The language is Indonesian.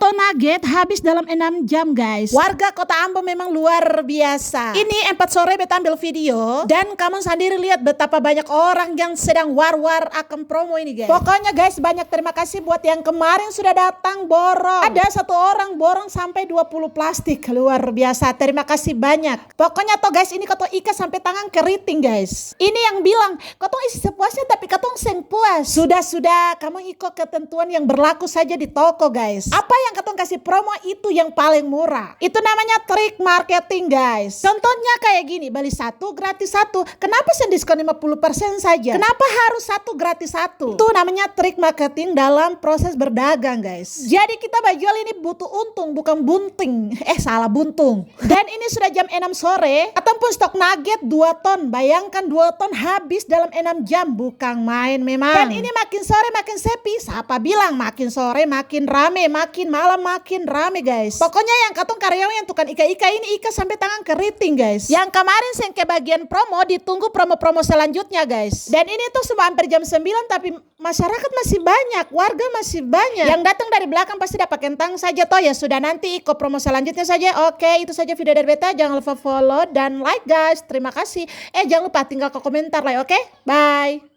Soto nugget habis dalam 6 jam guys. Warga kota Ambon memang luar biasa. Ini 4 sore beta ambil video. Dan kamu sendiri lihat betapa banyak orang yang sedang war-war akan promo ini guys. Pokoknya guys, banyak terima kasih buat yang kemarin sudah datang borong. Ada satu orang borong sampai 20 plastik. Luar biasa, terima kasih banyak. Pokoknya toh guys, ini katong ikat sampai tangan keriting guys. Ini yang bilang katong isi sepuasnya tapi katong seng puas. Sudah kamu ikut ketentuan yang berlaku saja di toko guys. Apa yang katong kasih promo itu yang paling murah. Itu namanya trik marketing guys. Contohnya kayak gini, beli 1 gratis 1. Kenapa sih diskon 50% saja? Kenapa harus 1 gratis 1? Itu namanya trik marketing dalam proses berdagang guys. Jadi kita jual ini butuh untung bukan bunting. Salah buntung. Dan ini sudah jam 6 sore. Ataupun stok nugget 2 ton. Bayangkan 2 ton habis dalam 6 jam. Bukan main memang. Dan ini makin sore makin sepi. Siapa bilang makin sore makin rame, makin malam makin rame guys. Pokoknya yang katong karyawan yang tukang ika-ika ini ikat sampai tangan keriting guys. Yang kemarin yang ke bagian promo, ditunggu promo-promo selanjutnya guys. Dan ini tuh semua hampir jam 9 tapi masyarakat masih banyak, warga masih banyak. Yang datang dari belakang pasti dapat kentang saja toh ya. Sudah, nanti ikut promo selanjutnya saja. Oke, itu saja video dari beta. Jangan lupa follow dan like guys. Terima kasih. Jangan lupa tinggal ke komentar lah, oke? Bye.